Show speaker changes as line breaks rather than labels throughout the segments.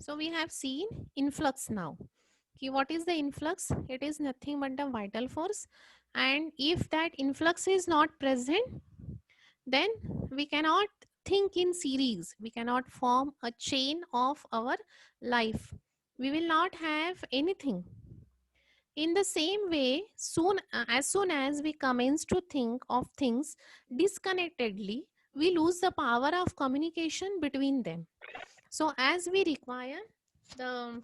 So we have seen influx now. Okay, what is the influx? It is nothing but the vital force. And if that influx is not present, then we cannot think in series. We cannot form a chain of our life. We will not have anything. In the same way, as soon as we commence to think of things disconnectedly, we lose the power of communication between them. So, as we require the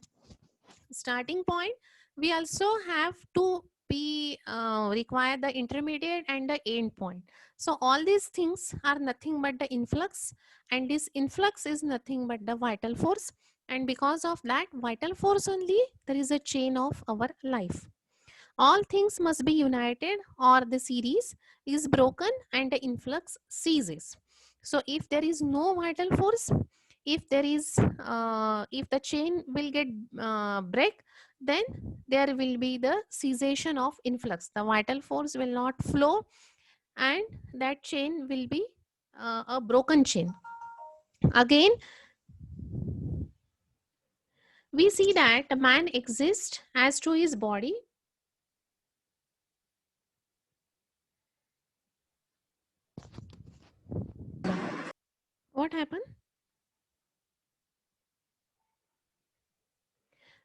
starting point, we also have to be require the intermediate and the end point. So all these things are nothing but the influx, and this influx is nothing but the vital force, and because of that vital force only there is a chain of our life. All things must be united or the series is broken and the influx ceases. So if there is no vital force, if the chain will get break, then there will be the cessation of influx. The vital force will not flow, and that chain will be a broken chain. Again, we see that a man exists as to his body. What happened?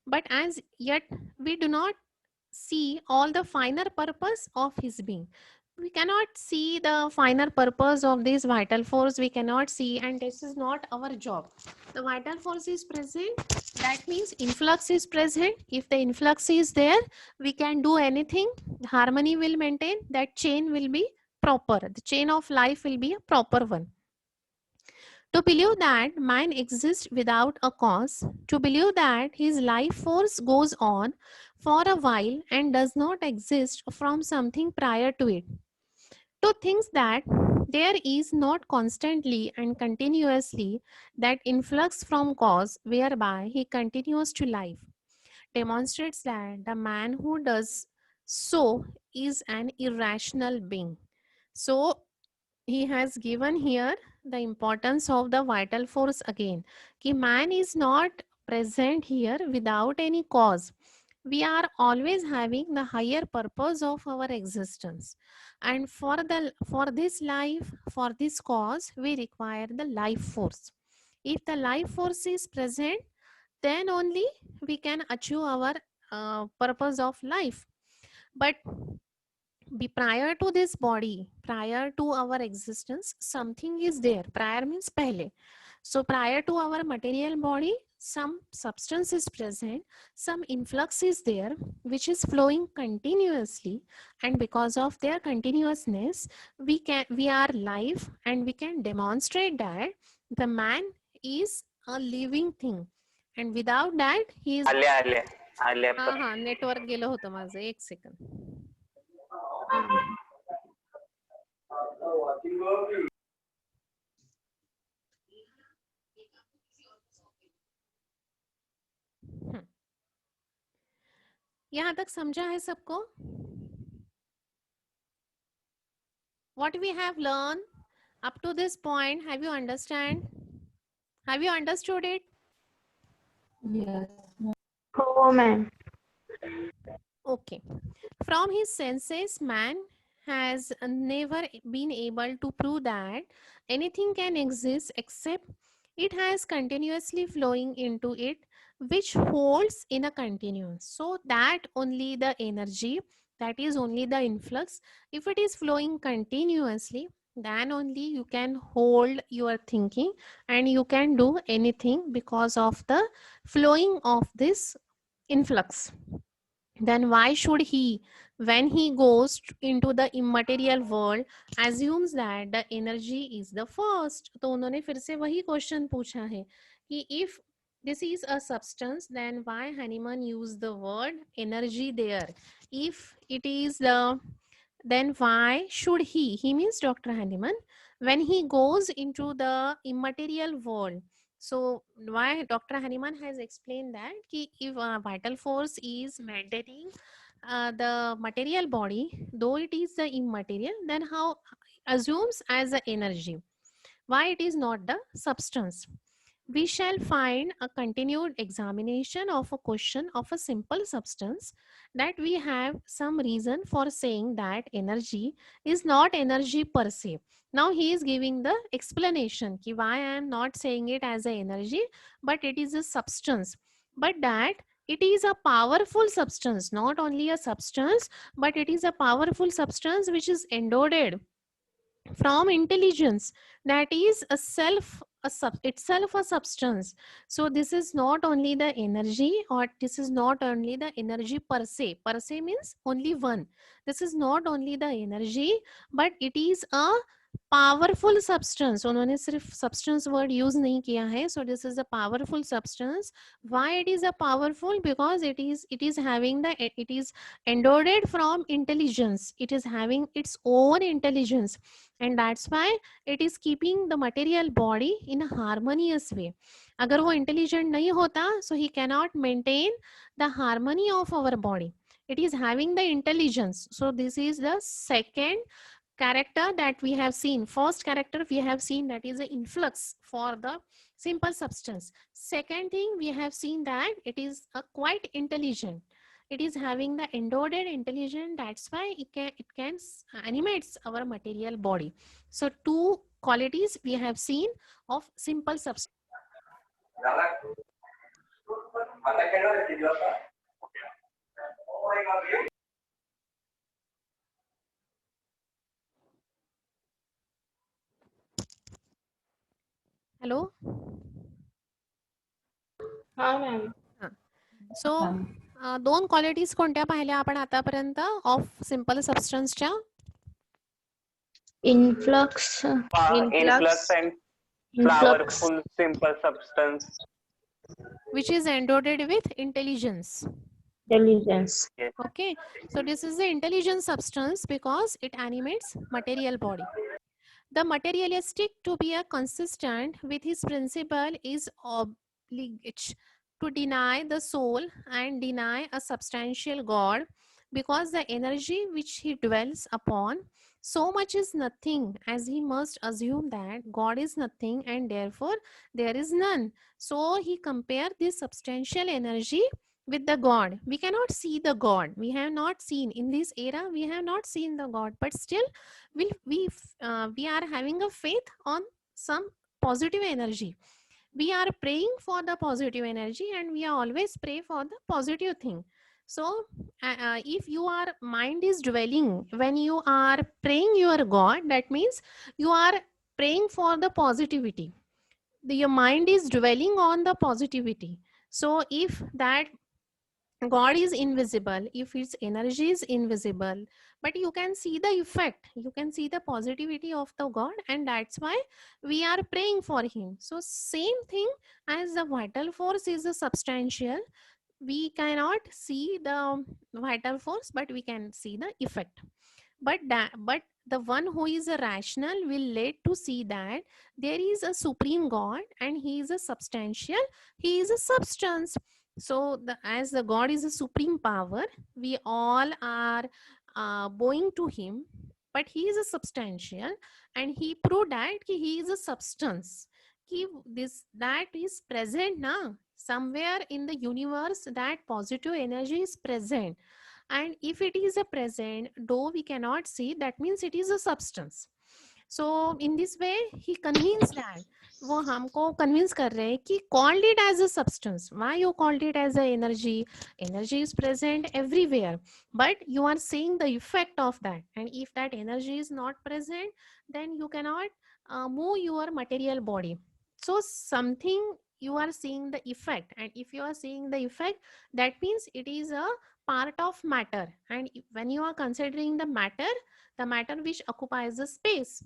But as yet we do not see all the finer purpose of his being. We cannot see the finer purpose of this vital force. We cannot see, and this is not our job. The vital force is present. That means influx is present. If the influx is there, we can do anything. Harmony will maintain. That chain will be proper. The chain of life will be a proper one. To believe that man exists without a cause, to believe that his life force goes on for a while and does not exist from something prior to it, to think that there is not constantly and continuously that influx from cause whereby he continues to live, demonstrates that the man who does so is an irrational being. So, he has given here the importance of the vital force again. Ki man is not present here without any cause. We are always having the higher purpose of our existence, and for this life, for this cause, we require the life force. If the life force is present, then only we can achieve our purpose of life. But be prior to this body, prior to our existence, something is there. Prior means pehle. So prior to our material body, some substance is present, some influx is there, which is flowing continuously, and because of their continuousness, we are live, and we can demonstrate that the man is a living thing, and without that he is.
आले आले आले
हा
पर
हा, network गेलं होतं माझं, एक सेकंद. यहाँ तक समझा है सबको? What we have learned up to this point, have you understand? Have you understood it?
Yes.
Oh man.
Okay. From his senses, man has never been able to prove that anything can exist except it has continuously flowing into it, which holds in a continuous. So that only the energy, that is only the influx. If it is flowing continuously, then only you can hold your thinking, and you can do anything because of the flowing of this influx. Then why should he, when he goes into the immaterial world, assumes that the energy is the first? तो उन्होंने फिर से वही question पूछा है कि if this is a substance, then why Hahnemann used the word energy there? If it is the, then why should he means Dr. Hahnemann, when he goes into the immaterial world? So why Dr. Hahnemann has explained that ki if vital force is maintaining the material body, though it is the immaterial, then how assumes as a energy? Why it is not the substance? we shall find a continued examination of a question of a simple substance that we have some reason for saying that energy is not energy per se. Now he is giving the explanation ki why I am not saying it as a energy, but it is a substance. But that it is a powerful substance, not only a substance, but it is a powerful substance which is endowed from intelligence, that is a itself a substance. So this is not only the energy, or this is not only the energy per se means only one. This is not only the energy, but it is a powerful substance. उन्होंने सिर्फ substance word use नहीं किया है. So this is a powerful substance. Why it is a powerful? Because it is having the, it is endowed from intelligence. It is having its own intelligence, and that's why it is keeping the material body in a harmonious way. अगर वो intelligent नहीं होता, so he cannot maintain the harmony of our body. It is having the intelligence. So this is the second character that we have seen. First character we have seen, that is the influx for the simple substance. Second thing we have seen that it is a quite intelligent. It is having the endowed intelligence. That's why it can animates our material body. So two qualities we have seen of simple substance. Hello.
हाँ ma'am.
So दोन qualities कोणत्या पाहिल्या आपण आतापर्यंत of simple सबस्टन्सच्या?
Influx.
Influx and
Influx.
powerful simple substance.
Which is endowed with intelligence.
Intelligence.
Okay, so this is the intelligent substance because it animates material body. The materialistic to be a consistent with his principle is obligate to deny the soul and deny a substantial God, because the energy which he dwells upon so much is nothing, as he must assume that God is nothing and therefore there is none. So he compared this substantial energy with the God. We cannot see the God. We have not seen in this era. We have not seen the God, but still, we are having a faith on some positive energy. We are praying for the positive energy, and we are always pray for the positive thing. So if your mind is dwelling when you are praying your God, that means you are praying for the positivity. Your mind is dwelling on the positivity. So if that God is invisible, if its energy is invisible, but you can see the effect, you can see the positivity of the God, and that's why we are praying for him. So same thing, as the vital force is a substantial, we cannot see the vital force, but we can see the effect. But the one who is a rational will lead to see that there is a supreme God and he is a substantial, he is a substance. So as the God is a supreme power, we all are bowing to him, but he is a substantial, and he proved that he is a substance. That is present now somewhere in the universe, that positive energy is present. And if it is a present, though we cannot see, that means it is a substance. So in this way he convinced that, वो हमको convince कर रहे हैं कि called it as a substance. Why you called it as a energy? Energy is present everywhere, but you are seeing the effect of that. And if that energy is not present, then you cannot move your material body. So something you are seeing the effect, and if you are seeing the effect, that means it is a part of matter. And when you are considering the matter which occupies the space,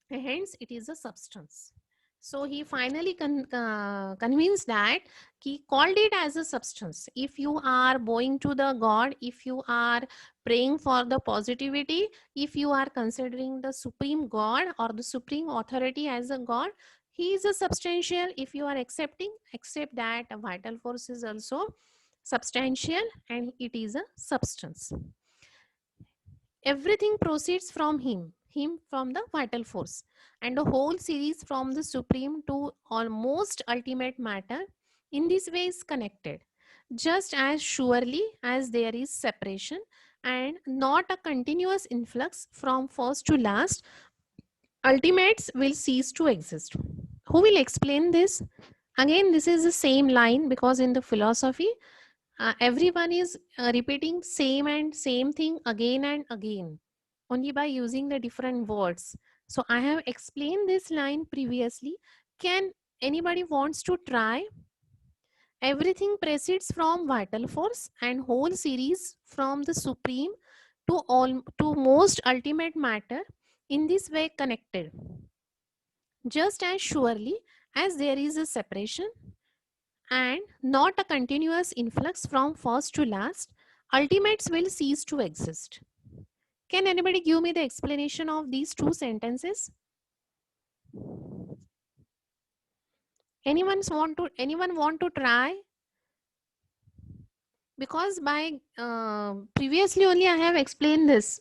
hence it is a substance. So he finally convinced that he called it as a substance. If you are bowing to the God, if you are praying for the positivity, if you are considering the supreme God or the supreme authority as a God, he is a substantial. If you are accept that a vital force is also substantial and it is a substance. Everything proceeds from him. him from the vital force, and the whole series from the supreme to almost ultimate matter in this way is connected. Just as surely as there is separation and not a continuous influx from first to last, ultimates will cease to exist. Who will explain this? Again, this is the same line, because in the philosophy, everyone is repeating same and same thing again and again, only by using the different words. So I have explained this line previously. Can anybody wants to try? Everything proceeds from vital force and whole series from the supreme to all to most ultimate matter in this way connected. Just as surely as there is a separation and not a continuous influx from first to last, ultimates will cease to exist. Can anybody give me the explanation of these two sentences? Anyone want to try? Because by previously only I have explained this,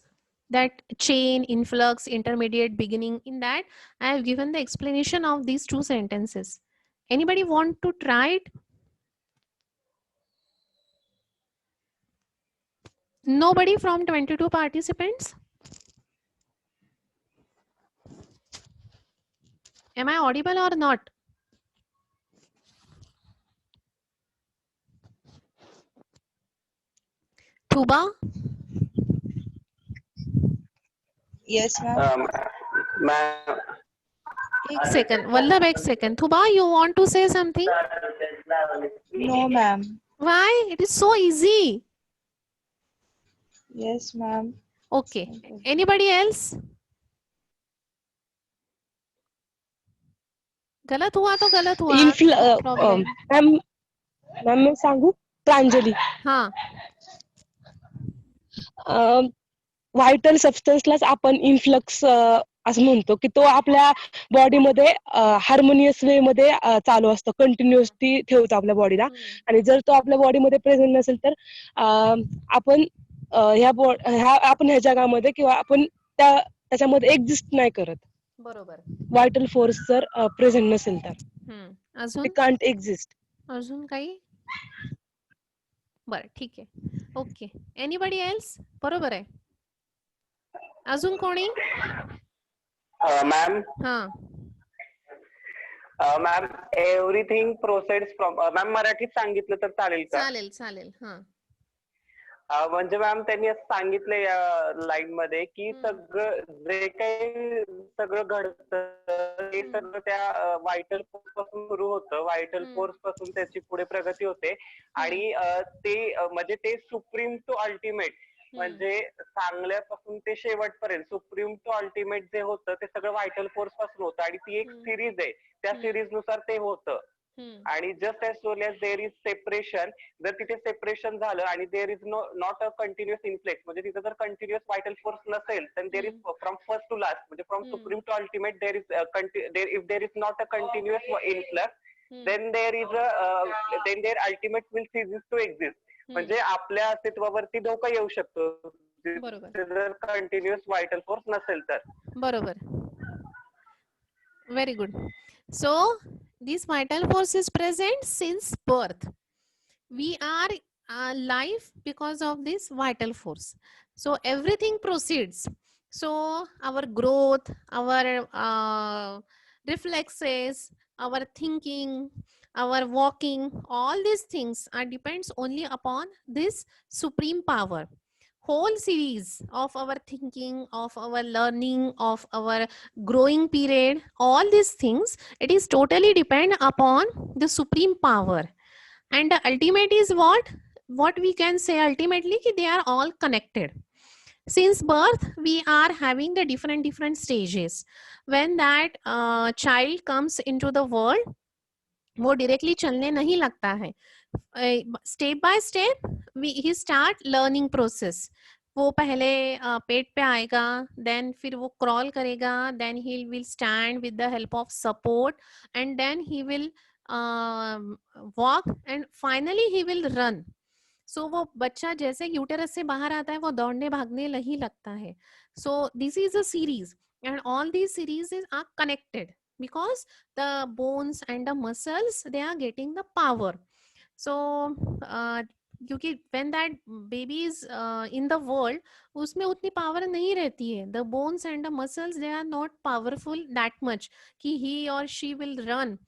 that chain, influx, intermediate, beginning. In that I have given the explanation of these two sentences. Anybody want to try it? Nobody from 22 participants? Am I audible or not? Tuba?
Yes, ma'am.
Ma'am,
एक second. Vallabh, एक second. Tuba, you want to say something?
No, ma'am.
Why? It is so easy.
Yes, ma'am.
Okay. Anybody else? गलत हुआ तो गलत हुआ. No problem.
Ma'am मैं सांगू प्रांजली.
हाँ.
व्हायटल सबस्टन्सलाच आपण इन्फ्लक्स असं म्हणतो की तो आपल्या बॉडीमध्ये हार्मोनियस वे मध्ये चालू असतो, कंटिन्युअसली ठेवतो आपल्या बॉडीला. आणि जर तो आपल्या बॉडीमध्ये प्रेझेंट नसेल तर आपण ह्या जगामध्ये किंवा आपण त्याच्यामध्ये एक्झिस्ट नाही करत.
बरोबर.
व्हायटल फोर्स जर प्रेझेंट नसेल तर
अजून
वी कांट एक्झिस्ट.
अजून काही? बरं, ठीक आहे. ओके. Anybody else? बरोबर आहे. अजून कोणी?
मॅम
हां.
मॅम एव्हरीथिंग प्रोसेड्स फ्रॉम, मॅम मराठीत सांगितलं तर चालेल का?
चालेल चालेल. हां.
म्हणजे मॅम त्यांनी असं सांगितलं या लाईन मध्ये की सगळं जे काही सगळं घडतं ते सगळं त्या व्हायटल फोर्स पासून सुरू होतं. व्हायटल फोर्स पासून त्याची पुढे प्रगती होते आणि ते म्हणजे ते सुप्रीम टू अल्टिमेट, म्हणजे चांगल्यापासून ते शेवटपर्यंत सुप्रीम टू अल्टिमेट जे होतं ते सगळं व्हायटल फोर्स पासून होतं. आणि ती एक सिरीज आहे, त्या सिरीज नुसार ते होतं. आणि just as soul as there is separation, जर तिथे सेपरेशन झालं आणि there is not a continuous inflex, म्हणजे तिथे जर कंटिन्युअस व्हायटल फोर्स नसेल तर there is from first to last, म्हणजे from supreme to ultimate there is if there is not a continuous influx then their ultimate will cease to exist. म्हणजे आपल्या अस्तित्वावरती धोका येऊ शकतो जर कंटिन्युअस व्हायटल फोर्स नसेल तर.
बरोबर. Very good. So this vital force is present since birth. We are alive because of this vital force. So everything proceeds. So our growth, our reflexes, our thinking, our walking, all these things are depends only upon this supreme power. Whole series of our thinking, of our learning, of our growing period, all these things, it is totally depend upon the supreme power. And the ultimate is what we can say ultimately ki they are all connected. Since birth we are having the different stages. When that child comes into the world, वो directly चलने नहीं लगता है. Step by step he start learning process. वो पहले पेट पे आएगा, then फिर वो क्रॉल करेगा, then he will stand with the help of support, and then he will walk, and finally he will run. So वो बच्चा जैसे यूटेरस से बाहर आता है वो दौड़ने भागने नहीं लगता है. So this is a series. and all these series are connected because the bones and the muscles, they are getting the power. So क्योंकि when that baby is in the world, उसमें उतनी power नहीं रहती है. The bones and the muscles, they are not powerful that much कि he or she will run.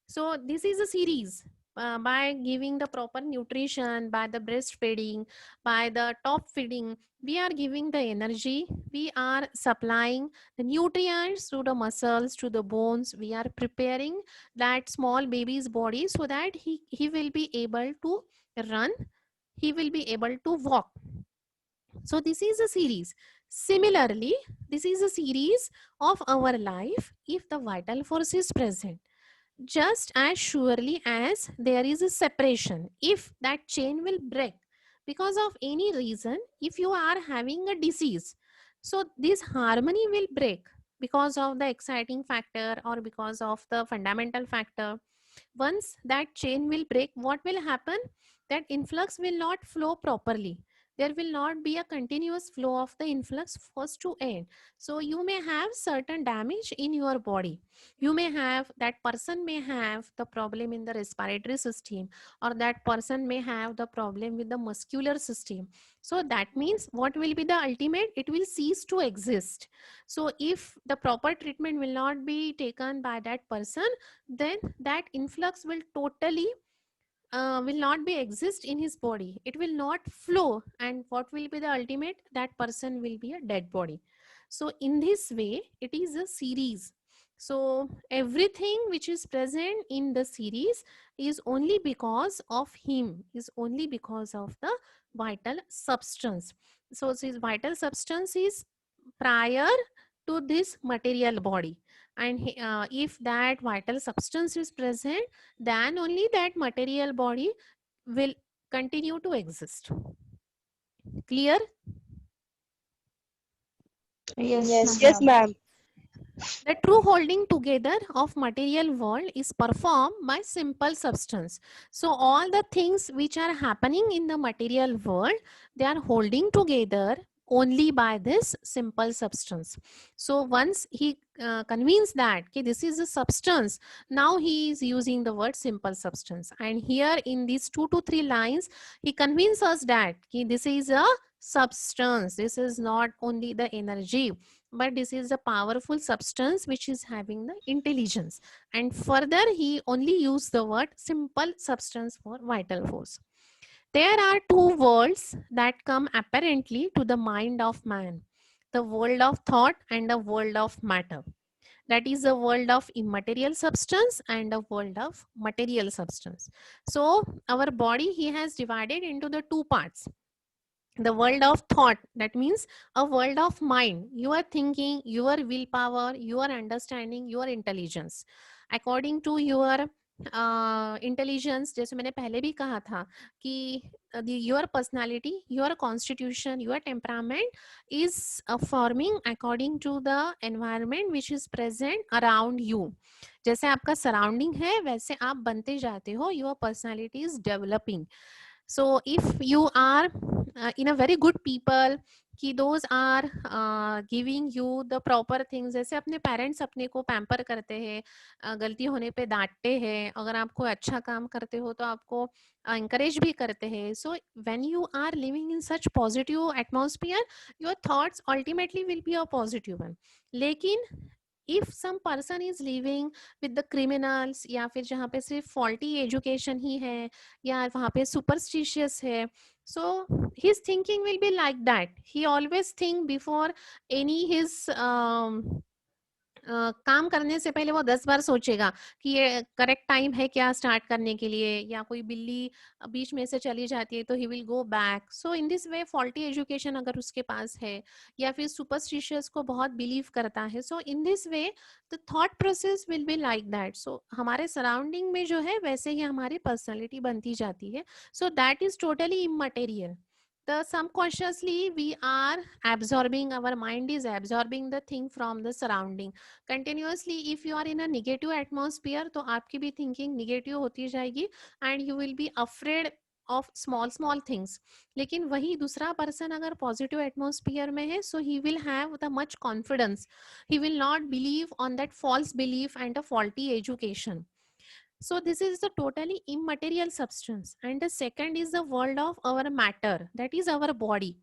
So this is a series. By giving the proper nutrition, by the breastfeeding, by the top feeding, we are giving the energy, we are supplying the nutrients to the muscles, to the bones, we are preparing that small baby's body so that he will be able to run, he will be able to walk. So this is a series. Similarly, this is a series of our life if the vital force is present. Just as surely as there is a separation, if that chain will break because of any reason, if you are having a disease, so this harmony will break because of the exciting factor or because of the fundamental factor. Once that chain will break, what will happen? That influx will not flow properly. There will not be a continuous flow of the influx first to end. So you may have certain damage in your body. You may have, that person may have the problem in the respiratory system, or that person may have the problem with the muscular system. So that means what will be the ultimate? It will cease to exist. So if the proper treatment will not be taken by that person, then that influx will totally will not be exist in his body. It will not flow, and what will be the ultimate? That person will be a dead body. So in this way, it is a series. So everything which is present in the series is only because of him, is only because of the vital substance. So this vital substance is prior to this material body, and if that vital substance is present, then only that material body will continue to exist. Clear?
Yes,
Yes,
ma'am.
ma'am.
The true holding together of material world is performed by simple substance. So all the things which are happening in the material world, they are holding together only by this simple substance. So once he convinced that okay, this is a substance, now he is using the word simple substance. And here in these 2 to 3 lines, he convinces us that okay, this is a substance. This is not only the energy, but this is a powerful substance which is having the intelligence. And further, he only used the word simple substance for vital force. There are two worlds that come apparently to the mind of man: the world of thought and the world of matter. That is the world of immaterial substance and the world of material substance. So our body, he has divided into the two parts: the world of thought, that means a world of mind, your thinking, your willpower, your understanding, your intelligence. According to your intelligence, जैसे मैंने पहले भी कहा था कि your personality, your constitution, your temperament is forming according to the environment which is present around you. जैसे आपका surrounding है वैसे आप बनते जाते हो, your personality is developing. So if you are in a very good people, कि those are giving you the proper things, जैसे अपने पेरेंट्स अपने को पैम्पर करते हैं, गलती होने पे डांटते हैं, अगर आप कोई अच्छा काम करते हो तो आपको encourage भी करते हैं. So when you are living in such positive atmosphere, your thoughts ultimately will be a positive one. लेकिन if some person is living with the criminals, या फिर जहाँ पे सिर्फ faulty education ही है, या वहाँ पे superstitious है, so his thinking will be like that. He always think before any his काम करने से पहले वो 10 बार सोचेगा कि ये करेक्ट टाइम है क्या स्टार्ट करने के लिए, या कोई बिल्ली बीच में से चली जाती है तो he will go back. So in this way faulty education अगर उसके पास है, या फिर सुपरस्टिशियस को बहुत बिलीव करता है, so in this way the thought process will be like that. So हमारे सराउंडिंग में जो है वैसे ही हमारी पर्सनैलिटी बनती जाती है. So that is totally immaterial. The subconsciously we are absorbing, our mind is absorbing the thing from the surrounding continuously. If you are in a negative atmosphere, तो आपकी भी thinking negative होती जाएगी, and you will be afraid of small things. लेकिन वही दूसरा person अगर positive atmosphere में है, so he will have the much confidence. He will not believe on that false belief and a faulty education. So this is the totally immaterial substance. And the second is the world of our matter, that is our body.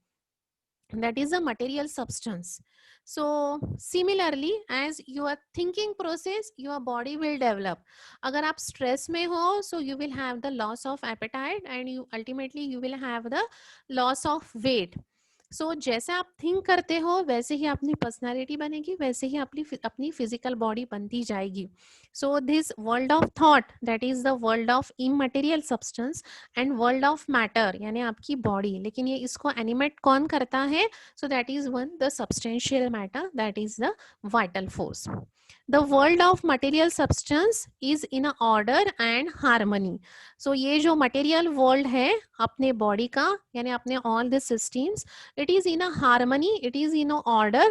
That is a material substance. So similarly, as your thinking process, your body will develop. अगर आप stress में हो, so you will have the loss of appetite and you ultimately you will have the loss of weight. So जैसे आप think करते हो वैसे ही अपनी personality बनेगी, वैसे ही अपनी physical body बनती जाएगी. So this world of thought, that is the world of immaterial substance and world of matter, यानी आपकी body. लेकिन ये इसको animate कौन करता है? So that is one, the substantial matter, that is the vital force. The world of material substance is in a order and harmony. So ये जो material world है अपने body का, यानी अपने all the systems, it is in a harmony, it is in a order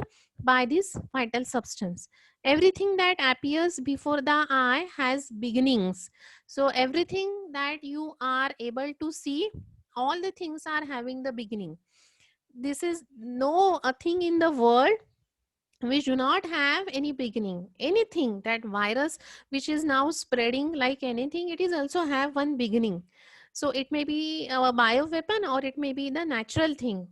by this vital substance. Everything that appears before the eye has beginnings. So everything that you are able to see, all the things are having the beginning. This is no a thing in the world which do not have any beginning. Anything, that virus which is now spreading like anything, it is also have one beginning. So it may be a bioweapon or it may be the natural thing.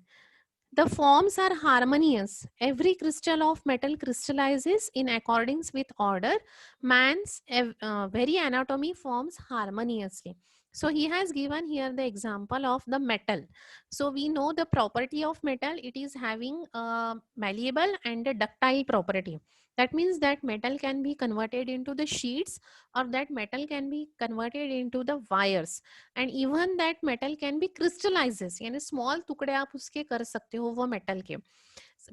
The forms are harmonious. Every crystal of metal crystallizes in accordance with order. Man's very anatomy forms harmoniously. So he has given here the example of the metal. So we know the property of metal. It is having a malleable and a ductile property. That means that metal can be converted into the sheets, or that metal can be converted into the wires, and even that metal can be crystallizes, यानी small टुकड़े आप उसके कर सकते हो वो metal के.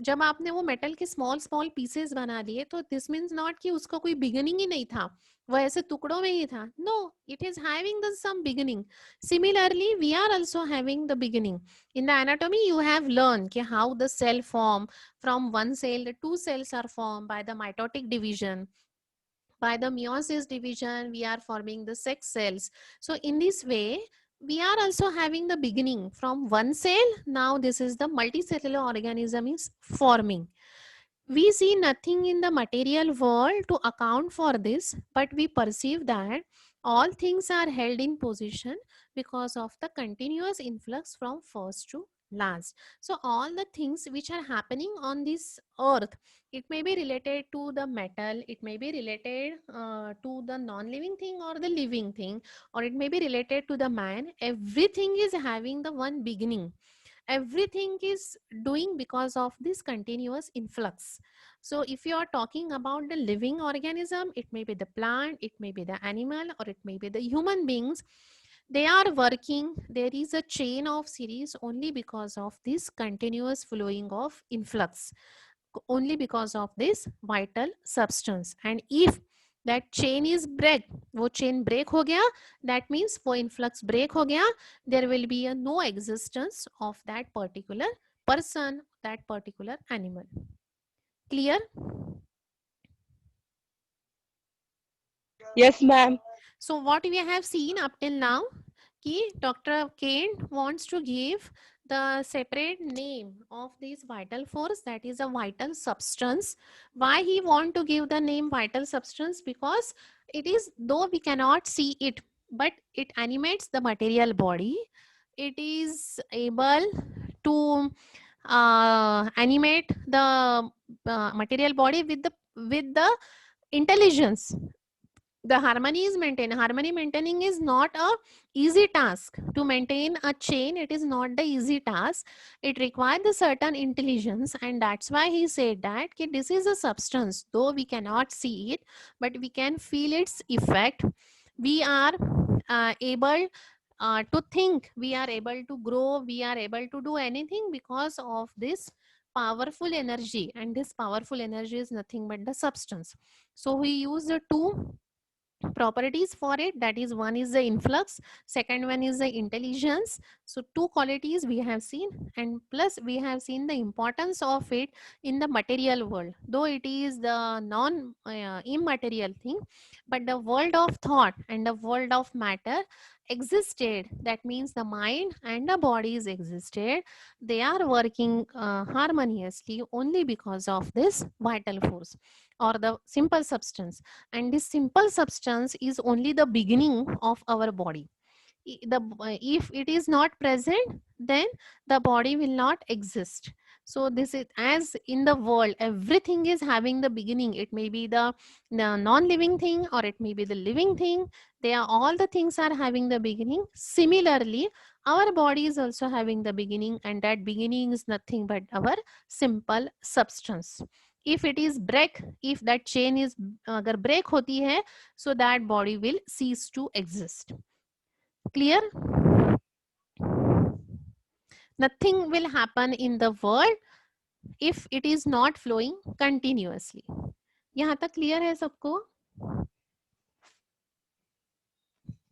जब आपने वो metal के small pieces बना लिए, तो this means not कि उसका कोई beginning ही नहीं था, वो ऐसे टुकड़ों में ही था. No, it is having the some beginning. Similarly, we are also having the beginning. In the anatomy, you have learned कि how the cell form. From one cell, the two cells are formed by the mitotic division. By the meiosis division, we are forming the sex cells. So in this way, we are also having the beginning from one cell. Now this is the multicellular organism is forming. We see nothing in the material world to account for this, but we perceive that all things are held in position because of the continuous influx from first to last. So all the things which are happening on this earth, it may be related to the metal, it may be related to the non-living thing or the living thing, or it may be related to the man. Everything is having the one beginning. Everything is doing because of this continuous influx. So if you are talking about the living organism, it may be the plant, it may be the animal, or it may be the human beings. They are working. There is a chain of series only because of this continuous flowing of influx, only because of this vital substance. And if that chain is break, वो chain break हो गया, that means वो influx break हो गया, there will be a no existence of that particular person, that particular animal. Clear?
Yes, ma'am.
So what we have seen up till now, कि Dr. Kent wants to give the separate name of this vital force, that is a vital substance. Why he want to give the name vital substance? Because it is, though we cannot see it, but it animates the material body. It is able to animate the material body with the intelligence. The harmony is maintained. Harmony maintaining is not a easy task. To maintain a chain, it is not the easy task. It requires a certain intelligence, and that's why he said that this is a substance, though we cannot see it, but we can feel its effect. We are able to think, we are able to grow, we are able to do anything because of this powerful energy, and this powerful energy is nothing but the substance. So we use the two properties for it, that is, one is the influx, second one is the intelligence. So two qualities we have seen, and plus we have seen the importance of it in the material world, though it is the non immaterial thing, but the world of thought and the world of matter, existed, that means the mind and the bodies existed, they are working harmoniously only because of this vital force or the simple substance. And this simple substance is only the beginning of our body. If it is not present, then the body will not exist. So this is, as in the world everything is having the beginning, it may be the non-living thing or it may be the living thing, they are, all the things are having the beginning. Similarly, our body is also having the beginning, and that beginning is nothing but our simple substance. If it is break, if that chain is agar break hoti hai, so that body will cease to exist. Clear? Nothing will happen in the world if it is not flowing continuously. यहाँ तक clear है सबको?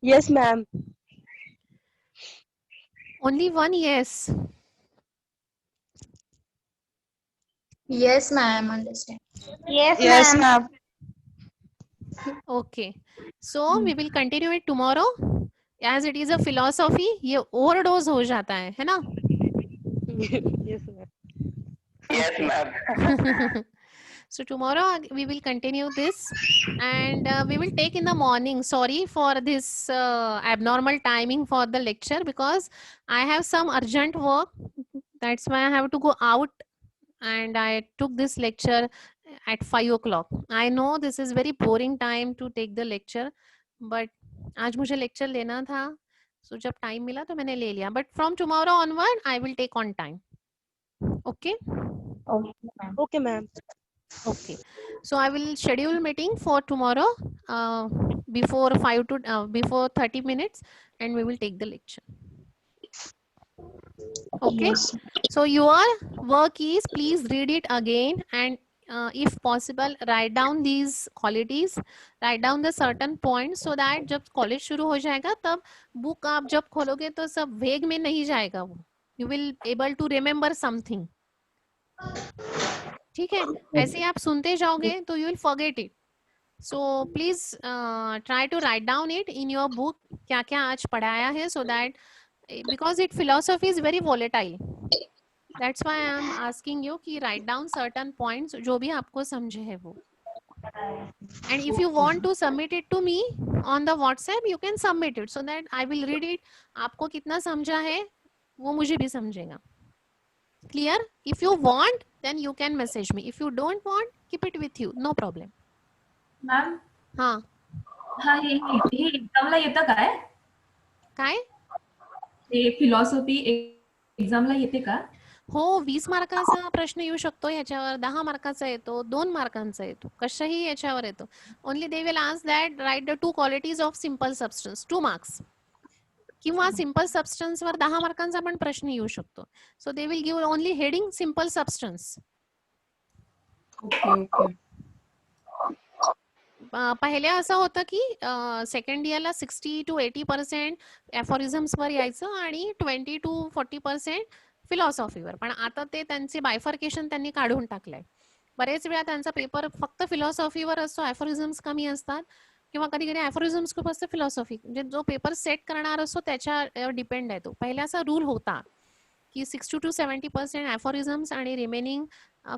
Yes, ma'am.
Only one yes.
Yes, ma'am. Understand.
Yes,
Yes,
ma'am.
ma'am.
Okay. So we will continue it tomorrow. As it is a philosophy, ये overdose हो जाता है ना?
Yes, ma'am.
Yes, ma'am.
So tomorrow we will continue this, and we will take in the morning. Sorry for this abnormal timing for the lecture, because I have some urgent work. That's why I have to go out, and I took this lecture at 5 o'clock. I know this is very boring time to take the lecture, but आज मुझे lecture लेना था, so जब time मिला तो मैंने ले लिया. But from tomorrow onward, I will take on time. Okay.
Okay, ma'am.
Okay, ma'am.
Okay, so I will schedule meeting for tomorrow before before 30 minutes, and we will take the lecture. Okay,
Yes.
so your work is please read it again, and if possible write down these qualities, write down the certain points, so that जब college शुरू हो जाएगा तब book आप जब खोलोगे तो सब vague में नहीं जाएगा वो, you will able to remember something. ठीक है, ऐसे आप सुनते जाओगे तो you will forget it. So please try to write down it in your book क्या क्या आज पढ़ाया है, so that because it philosophy is very volatile. That's why I am asking you कि write down certain points जो भी आपको समझे है वो. And if you want to submit it to me on the WhatsApp, you can submit it so that I will read it. आपको कितना समझा है वो मुझे भी समझेगा. Clear? If you want, then you can message me. If you don't want, keep it with you. No problem.
Ma'am
हाँ
हा हे एक्झामला येतं काय?
काय?
हे फिलॉसॉफी एक्झामला येते का?
हो 20 मार्काचा प्रश्न येऊ शकतो याच्यावर, 10 मार्काचा येतो, 2 मार्कांचा येतो, कशाही याच्यावर येतो. Only they will ask that write the 2 qualities of simple substance, 2 marks. किंवा सिंपल सबस्टन्स वर 10 मार्कांचा पण प्रश्न येऊ शकतो. So they will give only heading simple substance.
Okay okay.
पहिले असं होतं की सेकंड इयरला 60 to 80% एफोरिझम्स वर यायचं आणि 20 to 40% फिलॉसॉफीवर. पण आता ते त्यांचे बायफर्केशन त्यांनी काढून टाकलंय. बरेच वेळा त्यांचा पेपर फक्त फिलॉसॉफीवर असतो, एफोरिझम्स कमी असतात, किंवा कधी कधी एफोरिझम्स खूप असते फिलॉसॉफी. म्हणजे जो पेपर सेट करणार असतो त्याच्यावर डिपेंड आहे तो. पहिला असा रूल होता की 60 to 70% एफोरिझम्स आणि रिमेनिंग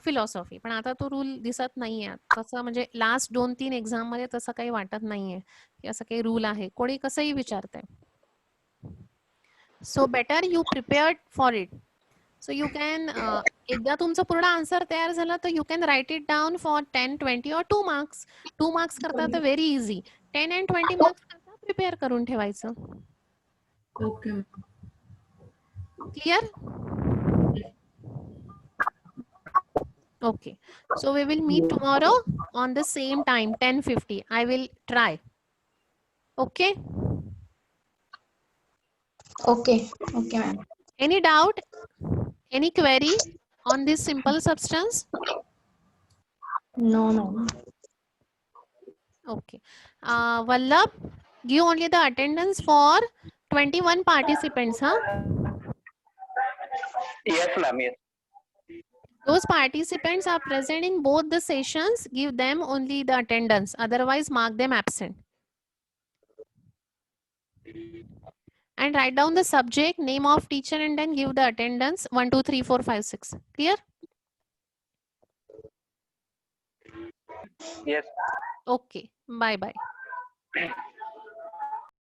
फिलॉसॉफी. पण आता तो रूल दिसत नाहीये तसं, म्हणजे लास्ट 2-3 एक्झाम मध्ये तसं काही वाटत नाहीये की असं काही रूल आहे. कोणी कसंही विचारतंय. So better you prepared for it. So you can एकदा तुमचं पूर्ण आन्सर तयार झालं तर you can write it down for 10, 20 or 2 marks. 2 marks करता तर व्हेरी इझी. 10 and 20 मार्क्स करता प्रिपेअर करून ठेवायचं.
Okay.
Clear? Okay, so we will meet tomorrow on the same time, 10:50. I will try. Okay.
Okay. Okay, ma'am.
Any doubt? Any query on this simple substance?
No, ma'am.
Okay. Vallabh, give only the attendance for 21 participants, huh?
Yes, ma'am. Yes.
Those participants are present in both the sessions. Give them only the attendance. Otherwise, mark them absent. And write down the subject, name of teacher, and then give the attendance 1, 2, 3, 4, 5, 6. Clear?
Yes.
Okay. Bye bye.